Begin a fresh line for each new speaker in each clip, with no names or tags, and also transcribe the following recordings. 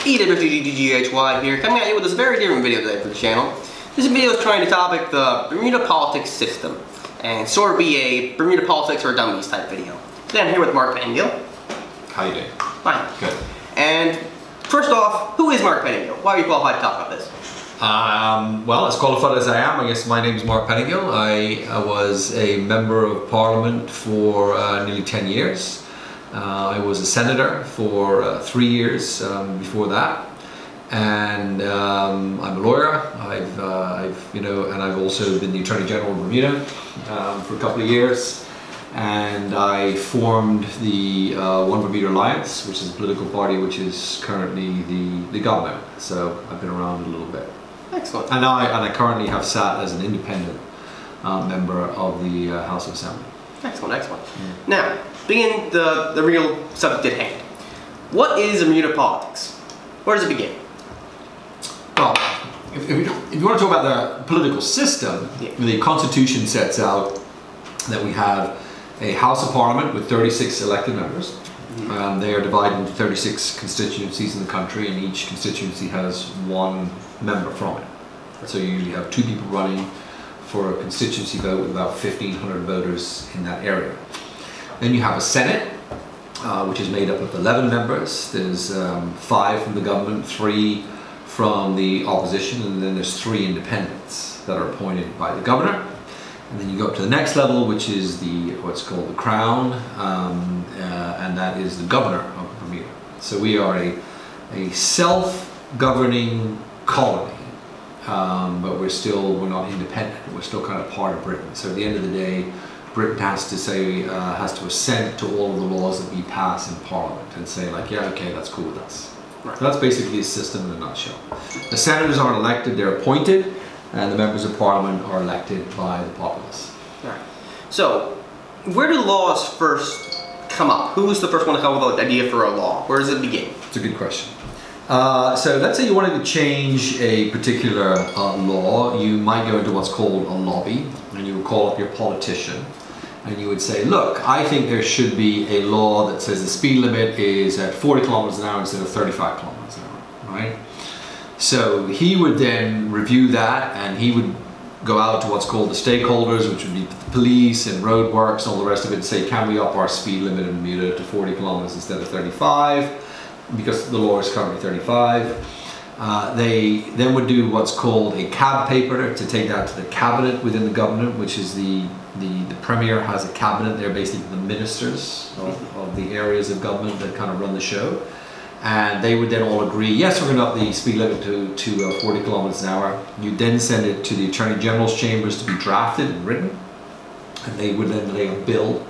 EWGGGHY here, coming at you with this very different video today for the channel. This video is trying to topic the Bermuda politics system, and sort of be a Bermuda politics for dummies type video. Today I'm here with Mark Pettingill.
How you doing?
Fine.
Good.
And first off, who is Mark Pettingill? Why are you qualified to talk about this?
Well, as qualified as I am, I guess my name is Mark Pettingill. I was a member of Parliament for nearly 10 years. I was a senator for 3 years before that, and I'm a lawyer. And I've also been the Attorney General of Bermuda for a couple of years, and I formed the One Bermuda Alliance, which is a political party which is currently the government. So I've been around a little bit.
Excellent.
And I currently have sat as an independent member of the House of Assembly.
Excellent, excellent. Yeah. Now, begin the real subject at hand. What is Bermuda politics? Where does it begin?
Well, if you want to talk about the political system, the Constitution sets out that we have a House of Parliament with 36 elected members. They are divided into 36 constituencies in the country, and each constituency has one member from it. So you usually have two people running for a constituency vote with about 1,500 voters in that area. Then you have a Senate, which is made up of 11 members. There's 5 from the government, 3 from the opposition, and then there's 3 independents that are appointed by the governor. And then you go up to the next level, which is what's called the Crown, and that is the governor of Bermuda. So we are a self-governing colony. But we're not independent. We're still kind of part of Britain. So at the end of the day, Britain has to assent to all of the laws that we pass in Parliament and say, like, yeah, okay, that's cool with us. Right. So that's basically a system in a nutshell. The senators aren't elected; they're appointed, and the members of Parliament are elected by the populace.
Right. So, where do laws first come up? Who was the first one to come up with the idea for a law? Where does it begin?
It's a good question. So let's say you wanted to change a particular law. You might go into what's called a lobby, and you would call up your politician, and you would say, look, I think there should be a law that says the speed limit is at 40 kilometers an hour instead of 35 kilometers an hour, right? So he would then review that, and he would go out to what's called the stakeholders, which would be the police and roadworks and all the rest of it, and say, can we up our speed limit in Bermuda to 40 kilometers instead of 35? Because the law is currently 35. They then would do what's called a cab paper to take that to the cabinet within the government, which is the premier has a cabinet. They're basically the ministers of the areas of government that kind of run the show. And they would then all agree, yes, we're going to up the speed limit to 40 kilometers an hour. You then send it to the Attorney General's chambers to be drafted and written. And they would then lay a bill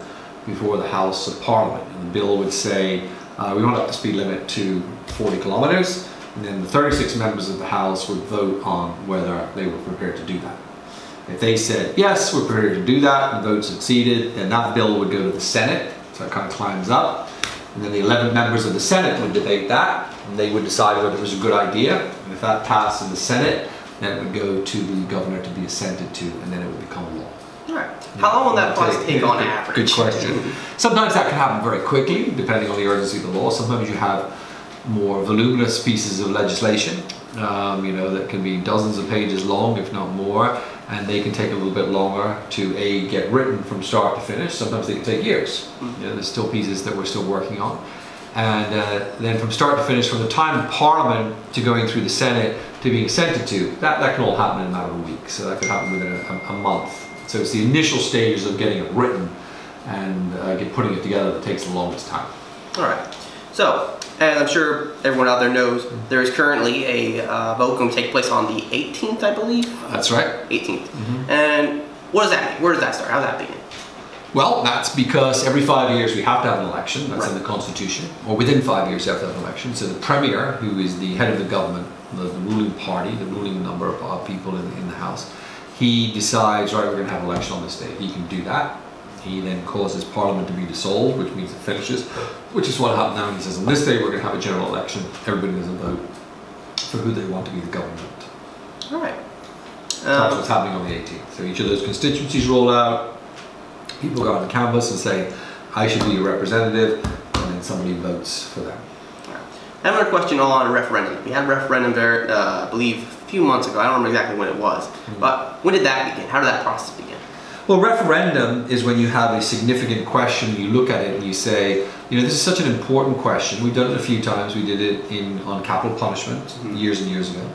before the House of Parliament. And the bill would say, we want to up the speed limit to 40 kilometers, and then the 36 members of the House would vote on whether they were prepared to do that. If they said, yes, we're prepared to do that, and the vote succeeded, then that bill would go to the Senate, so it kind of climbs up, and then the 11 members of the Senate would debate that, and they would decide whether it was a good idea, and if that passed in the Senate, then it would go to the governor to be assented to, and then it would become law.
Right. How long will that process take on average?
Good question. Sometimes that can happen very quickly, depending on the urgency of the law. Sometimes you have more voluminous pieces of legislation, that can be dozens of pages long, if not more, and they can take a little bit longer to get written from start to finish. Sometimes they can take years. There's still pieces that we're still working on. And then from start to finish, from the time of Parliament to going through the Senate to being assented to, that can all happen in a matter of a week. So that could happen within a month. So it's the initial stages of getting it written and putting it together that takes the longest time. All right.
So, and I'm sure everyone out there knows, there is currently a vote going to take place on the 18th, I believe.
That's right. 18th.
And what does that mean? Where does that start? How does that begin?
Well, that's because every 5 years we have to have an election. That's in the Constitution. Or within 5 years you have to have an election. So the Premier, who is the head of the government, the ruling party, the ruling number of people in the House, he decides, right, we're going to have an election on this day. He can do that. He then causes Parliament to be dissolved, which means it finishes, which is what happened now. He says, on this day, we're going to have a general election. Everybody does a vote for who they want to be the government.
All right.
That's what's happening on the 18th. So each of those constituencies roll out. People go on the canvas and say, I should be a representative, and then somebody votes for them.
Another question on referendum. We had a referendum there, I believe, a few months ago. I don't remember exactly when it was. But when did that begin? How did that process begin?
Well, referendum is when you have a significant question, you look at it and you say, you know, this is such an important question. We've done it a few times. We did it on capital punishment years and years ago.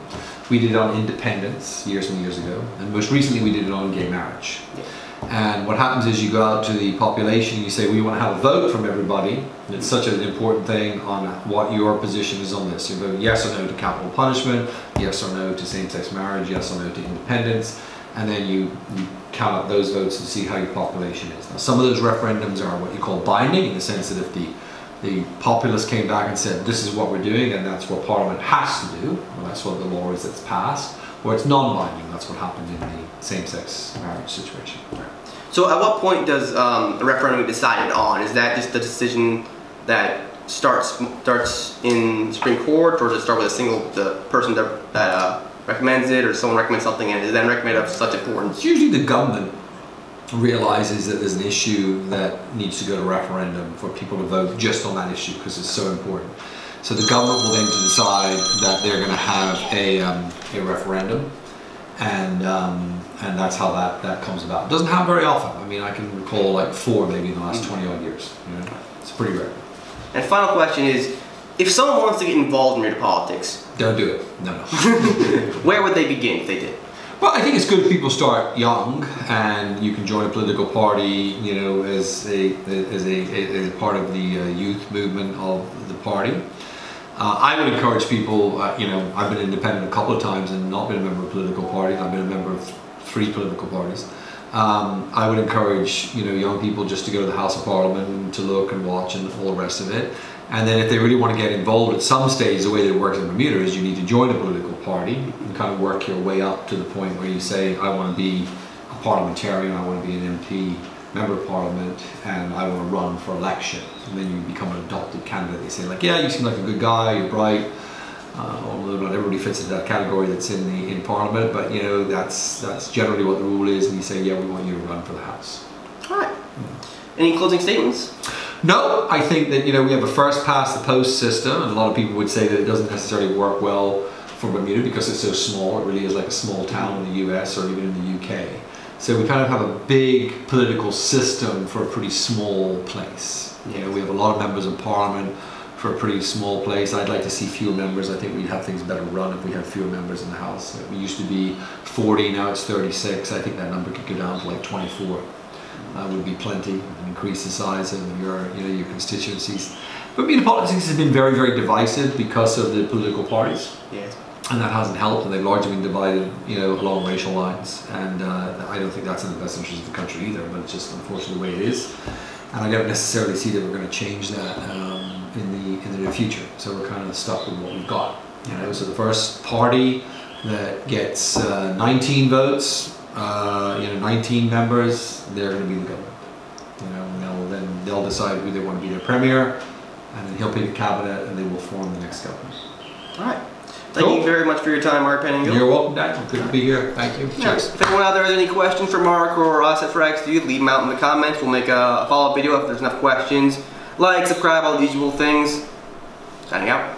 We did it on independence years and years ago. And most recently we did it on gay marriage. Yeah. And what happens is you go out to the population and you say, we want to have a vote from everybody. And it's such an important thing on what your position is on this. You vote yes or no to capital punishment, yes or no to same-sex marriage, yes or no to independence. And then you count up those votes and see how your population is. Now, some of those referendums are what you call binding, in the sense that if the populace came back and said, this is what we're doing and that's what Parliament has to do, well, that's what the law is that's passed, or it's non-binding. That's what happened in the same-sex marriage situation.
So at what point does a referendum be decided on? Is that just the decision that starts in Supreme Court, or does it start with the person that recommends it, or someone recommends something and is then recommended of such importance?
It's usually the government realizes that there's an issue that needs to go to referendum for people to vote just on that issue because it's so important. So the government will then decide that they're going to have a referendum, and that's how that comes about. It doesn't happen very often. I mean, I can recall like 4 maybe in the last 20 odd years. You know? It's pretty rare.
And final question is, if someone wants to get involved in Bermuda politics,
don't do it. No.
Where would they begin if they did?
Well, I think it's good if people start young, and you can join a political party, you know, as a part of the youth movement of the party. I would encourage people, you know, I've been independent a couple of times and not been a member of political parties. I've been a member of 3 political parties. I would encourage, you know, young people just to go to the House of Parliament and to look and watch and all the rest of it. And then if they really want to get involved at some stage, the way that it works in Bermuda is you need to join a political party and kind of work your way up to the point where you say, I want to be a parliamentarian, I want to be an MP, member of Parliament, and I want to run for election. And then you become an adopted candidate. They say like, yeah, you seem like a good guy, you're bright, although not everybody fits into that category that's in Parliament, but you know, that's generally what the rule is, and you say, yeah, we want you to run for the House.
All right. Any closing statements?
No, I think that, you know, we have a first past the post system, and a lot of people would say that it doesn't necessarily work well for Bermuda because it's so small. It really is like a small town in the US or even in the UK. So we kind of have a big political system for a pretty small place. You know, we have a lot of members of Parliament for a pretty small place. I'd like to see fewer members. I think we'd have things better run if we had fewer members in the House. We used to be 40, now it's 36. I think that number could go down to like 24. Would be plenty, and increase the size of your constituencies. But Bermuda politics has been very, very divisive because of the political parties.
Yes.
And that hasn't helped, and they've largely been divided, you know, along racial lines. And I don't think that's in the best interest of the country either, but it's just unfortunately the way it is. And I don't necessarily see that we're going to change that in the near future. So we're kind of stuck with what we've got. You know, so the first party that gets 19 votes, you know, 19 members, they're going to be the government. You know, and they'll decide who they want to be their premier, and then he'll pick a cabinet, and they will form the next government.
All right. Thank you very much for your time, Mark Pettingill.
You're welcome, Daniel. Good to be here. Thank you.
Yeah.
Cheers.
If anyone out there has any questions for Mark or us at Fragged Studios, leave them out in the comments. We'll make a follow-up video if there's enough questions. Like, subscribe, all the usual things. Signing out.